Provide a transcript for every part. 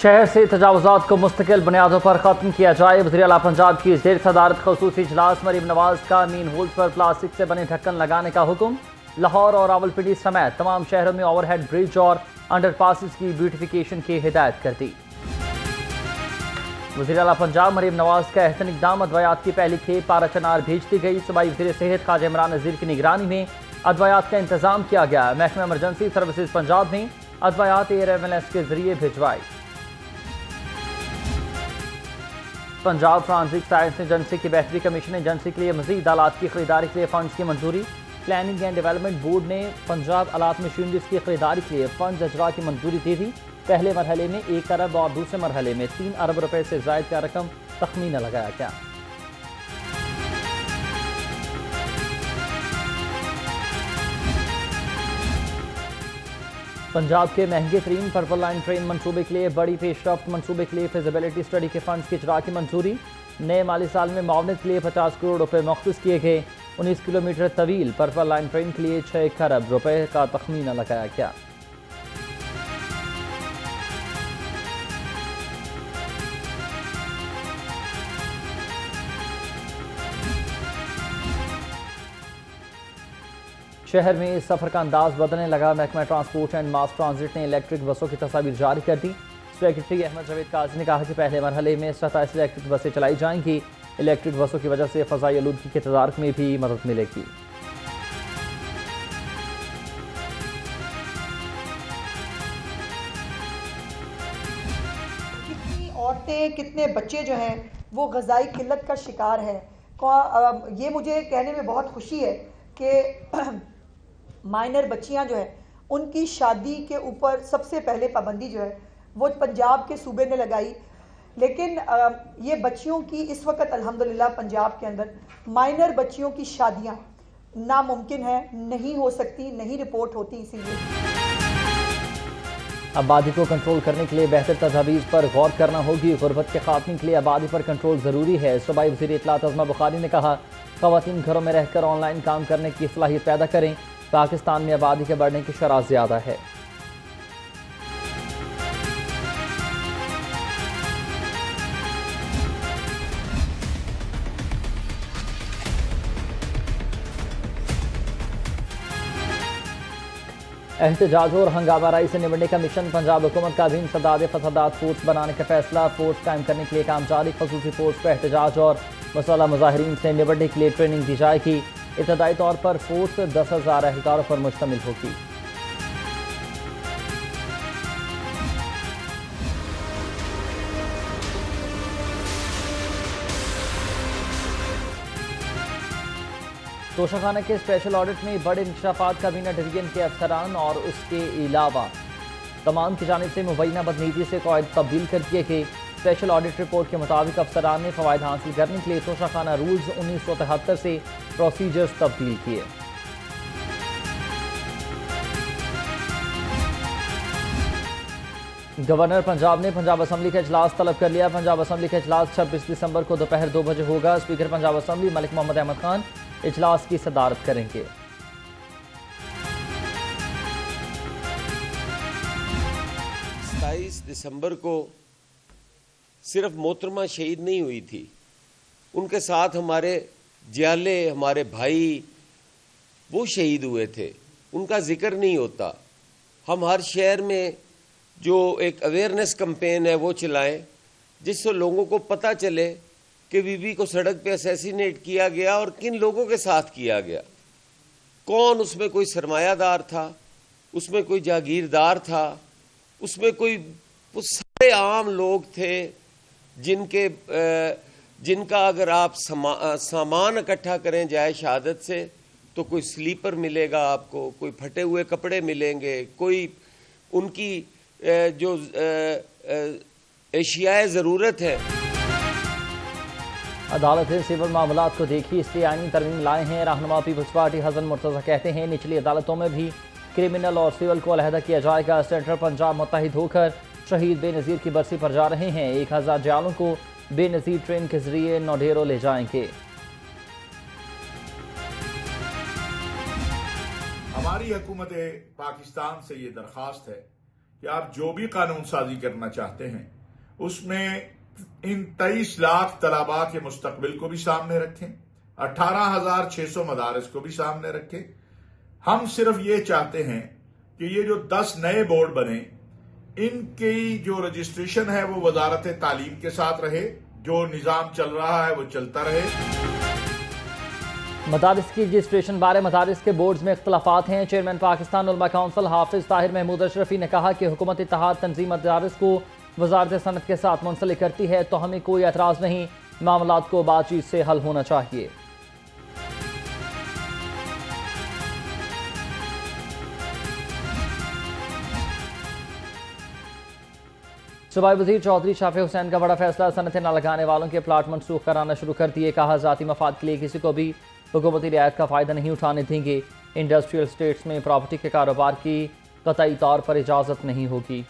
शहर से तजावुज़ात को मुस्तकिल बुनियादों पर ख़त्म किया जाए। वज़ीर आला पंजाब की ज़ेर सदारत ख़ुसूसी इजलास। मरीम नवाज का मीन होल्स पर प्लास्टिक से बने ढक्कन लगाने का हुक्म। लाहौर और रावलपिंडी समेत तमाम शहरों में ओवरहेड ब्रिज और अंडरपासिस की ब्यूटिफिकेशन की हिदायत कर दी। वज़ीर आला पंजाब मरीम नवाज का एहसन इक़दाम। अद्वयात की पहली खेप पाराचनार भेज दी गई। सूबाई वज़ीर सेहत ख्वाजा इमरान नज़ीर की निगरानी में अद्वयात का इंतजाम किया गया। महकमा इमरजेंसी सर्विसेज पंजाब ने अद्वयात एयर एम्बुलेंस के जरिए भिजवाई। पंजाब फ्रांसिक साइंस एजेंसी की बेहतरी कमीशन एजेंसी के लिए मजीद आलात की खरीदारी के लिए फंड्स की मंजूरी। प्लानिंग एंड डेवलपमेंट बोर्ड ने पंजाब आलात मशीनरीज की खरीदारी के लिए फंड अजरा की मंजूरी दी थी। पहले मरहले में 1 अरब और दूसरे मरहले में 3 अरब रुपए से जायद का रकम तखमीना लगाया गया। पंजाब के महंगे तरीन पर्पल लाइन ट्रेन मंसूबे के लिए बड़ी पेशरफ्त। मंसूबे के लिए फिजिबिलिटी स्टडी के फंड्स की इजरा की मंजूरी। नए माली साल में मुआवनत के लिए 50 करोड़ रुपए मख्सूस किए गए। 19 किलोमीटर तवील पर्पल लाइन ट्रेन के लिए 6 अरब रुपए का तखमीना लगाया गया। शहर में सफर का अंदाज बदलने लगा। महकमा ट्रांसपोर्ट एंड मास ट्रांजिट ने इलेक्ट्रिक बसों की तस्वीर जारी कर दी। सेक्रेटरी अहमद जावेद काजी ने कहा कि पहले मरहले में 27 इलेक्ट्रिक बसें चलाई जाएंगी। इलेक्ट्रिक बसों की वजह से फ़ज़ाई आलूदगी के तदारक में भी मदद मिलेगी। कितनी औरतें कितने बच्चे जो हैं वो ग़िज़ाई किल्लत का शिकार हैं। ये मुझे कहने में बहुत खुशी है कि माइनर बच्चियां जो है उनकी शादी के ऊपर सबसे पहले पाबंदी जो है वो पंजाब के सूबे ने लगाई। लेकिन ये बच्चियों की इस वक्त अल्हम्दुलिल्लाह पंजाब के अंदर माइनर बच्चियों की शादियां नामुमकिन है, नहीं हो सकती, नहीं रिपोर्ट होती। इसीलिए आबादी को कंट्रोल करने के लिए बेहतर तजावीज़ पर गौर करना होगी। गुर्बत के खात्मे के लिए आबादी पर कंट्रोल ज़रूरी है। सूबाई वज़ीर इत्तलात अज़मा बुखारी ने कहा, ख़वातीन घरों में रहकर ऑनलाइन काम करने की सलाहियत पैदा करें। पाकिस्तान में आबादी के बढ़ने की शरह ज़्यादा है। एहतजाज और हंगामाराई से निपटने का मिशन। पंजाब हुकूमत का भी इंसदाद फसादात फोर्स बनाने का फैसला। फोर्स कायम करने के लिए काम जारी। खसूसी फोर्स को एहतजाज और मसला मुजाहिरीन से निपटने के लिए ट्रेनिंग दी जाएगी। इब्तदाई तौर पर फोर्स 10,000 एहलकारों पर मुश्तमिल होगी। तोशाखाना के स्पेशल ऑडिट में बड़े इंकशाफात। काबीना डिवीजन के अफसरान और उसके अलावा तमाम की जानिब से मुबैना बदनीति से कवायद तब्दील कर दिए गए। स्पेशल ऑडिट रिपोर्ट के मुताबिक अफसरान ने फ़वायद हासिल करने के लिए तोशाखाना रूल्स 1973 से प्रोसीजर्स तब्दील किए। गवर्नर पंजाब ने पंजाब असम्बली का इजलास तलब कर लिया। पंजाब असम्बली का इजलास 26 दिसंबर को दोपहर 2 बजे होगा। स्पीकर पंजाब असम्बली मलिक मोहम्मद अहमद खान इजलास की सदारत करेंगे। 27 दिसंबर को सिर्फ मोहतरमा शहीद नहीं हुई थी, उनके साथ हमारे जियाले, हमारे भाई वो शहीद हुए थे, उनका जिक्र नहीं होता। हम हर शहर में जो एक अवेयरनेस कैंपेन है वो चलाएं, जिससे लोगों को पता चले कि बीबी को सड़क पे असैसिनेट किया गया और किन लोगों के साथ किया गया, कौन उसमें कोई सरमायादार था, उसमें कोई जागीरदार था, उसमें कोई वो सारे आम लोग थे जिनका अगर आप सामान इकट्ठा करें जाए शहादत से तो कोई स्लीपर मिलेगा आपको, कोई फटे हुए कपड़े मिलेंगे, कोई उनकी जो एशियाए ज़रूरत है। अदालत ने सिविल मामलात को देखी, इसलिए आईनी तरमीम लाए हैं। रहनुमा पीपल्स पार्टी हसन मुर्तज़ा कहते हैं निचली अदालतों में भी क्रिमिनल और सिविल को अलहदा किया जाएगा। सेंट्रल पंजाब मुत्तहिद होकर शहीद बेनज़ीर की बरसी पर जा रहे हैं। 1000 जालों को बेनज़ीर ट्रेन के जरिए नौडेरो ले जाएंगे। हमारी हुकूमत पाकिस्तान से ये दरख्वास्त है कि आप जो भी कानून साजी करना चाहते हैं उसमें इन 23 लाख तलबा के मुस्तकबिल को भी सामने रखें, 18,600 मदारिस को भी सामने रखें। हम सिर्फ ये चाहते हैं कि ये जो 10 नए बोर्ड बने, इनकी जो रजिस्ट्रेशन है वो वजारत तालीम के साथ रहे, जो निज़ाम चल रहा है वो चलता रहे। मदारिस की रजिस्ट्रेशन बारे मदारिस के बोर्ड्स में इख्तलाफात हैं। चेयरमैन पाकिस्तान उलमा काउंसिल हाफिज ताहिर महमूद अशरफी ने कहा कि हुकूमत इत्तेहाद तंजीम मदारिस को वजारत सनत के साथ मुंसलिक करती है तो हमें कोई एतराज़ नहीं, मामलात को बातचीत से हल होना चाहिए। सूबाई वज़ीर चौधरी शाफी हुसैन का बड़ा फैसला, सनतें न लगाने वालों के प्लाट मनसूख कराना शुरू कर दिए। कहा ज़ाती मफाद के लिए किसी को भी हुकूमती रियायत का फ़ायदा नहीं उठाने देंगे। इंडस्ट्रियल स्टेट्स में प्रॉपर्टी के कारोबार की कतई तौर पर इजाज़त नहीं होगी।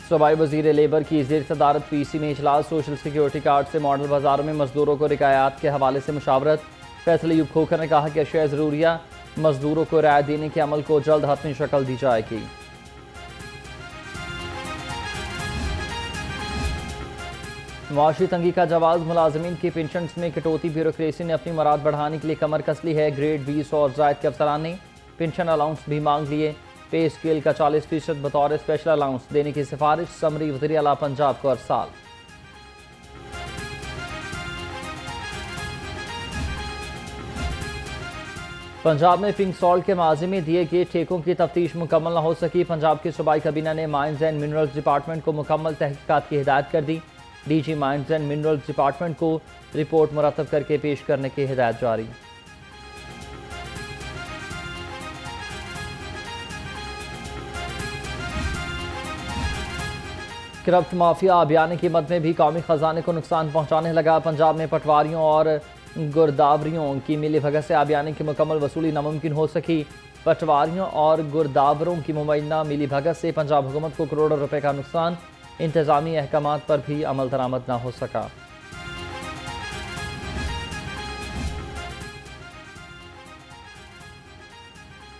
सूबाई वज़ीर लेबर की ज़ेर सदारत पीसी में इजलास, सोशल सिक्योरिटी कार्ड से मॉडल बाज़ारों में मजदूरों को रियायत के हवाले से मुशावरत। फैसले यूब खोखर ने कहा कि अशिया ज़रूरिया मजदूरों को रियायत देने के अमल को जल्द हतमी शक्ल दी जाएगी। मुआशी तंगी का जवाब, मुलाजमीन की पेंशन में कटौती, ब्यूरोक्रेसी ने अपनी मुराद बढ़ाने के लिए कमर कस ली है। ग्रेड 20 और जायद के अफसरान ने पेंशन अलाउंस भी मांग लिए। पे स्केल का 40% बतौर स्पेशल अलाउंस देने की सिफारिश, समरी वज़ीर आला पंजाब को अरसाल। पंजाब में पिंक सॉल्ट के माजी में दिए गए ठेकों की तफ्तीश मुकम्मल न हो सकी। पंजाब की सूबाई काबीना ने माइंस एंड मिनरल्स डिपार्टमेंट को मुकम्मल तहकीकात की हिदायत कर दी। DG mines and minerals department को रिपोर्ट मुरतब करके पेश करने की हिदायत जारी। करप्ट माफिया अभियान की मद में भी कौमी खजाने को नुकसान पहुंचाने लगा। पंजाब में पटवारियों और गुरदावरियों की मिली भगत से आबियाने की मुकम्मल वसूली नामुमकिन हो सकी। पटवारियों और गुरदावरों की मुबैना मिली भगत से पंजाब हुकूमत को करोड़ों रुपए का नुकसान, इंतजामी अहकामात पर भी अमल दरामद न हो सका।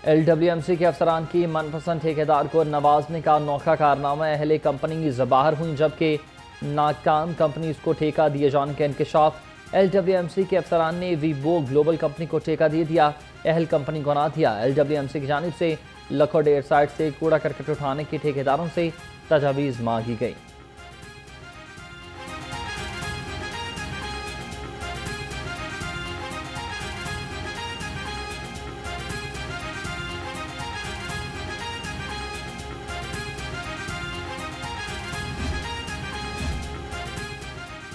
LWMC के अफसरान की मनपसंद ठेकेदार को नवाजने का अनोखा कारनामा, अहले कंपनी ज़बाहर हुई जबकि नाकाम कंपनी को ठेका दिए जाने का इंकशाफ। LWMC के अफसरान ने वीवो ग्लोबल कंपनी को ठेका दे दिया, अहल कंपनी को ना दिया। LWMC की जानिब से लखोडेर साइट से कूड़ा करकट उठाने के ठेकेदारों से तजावीज़ मांगी गई।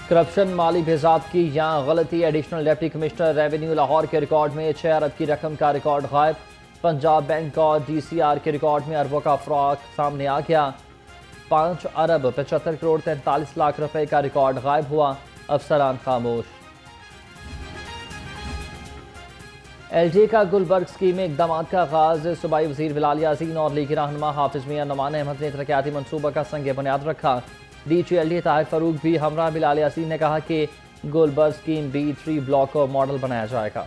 करप्शन, माली बेजात की या गलती, additional deputy commissioner revenue Lahore के रिकॉर्ड में 6 अरब की रकम का रिकॉर्ड गायब। पंजाब बैंक और DCR के रिकॉर्ड में अरबों का फ्रॉड सामने आ गया। 5 अरब 75 करोड़ 43 लाख रुपए का रिकॉर्ड गायब हुआ, अफसरान खामोश। LJ का गुलबर्ग स्कीम में इकदाम का आगाज, सूबाई वज़ीर बिलाल यासीन और लीगी रहनुमा हाफिज मियां नुमान अहमद ने तरक्याती मनसूबा का संग बुनियाद रखा। DGLD ताहिर फरूक भी हमरा बिलाल यासीन ने कहा कि गुलबर्ग स्कीम B3 ब्लॉक को मॉडल बनाया जाएगा।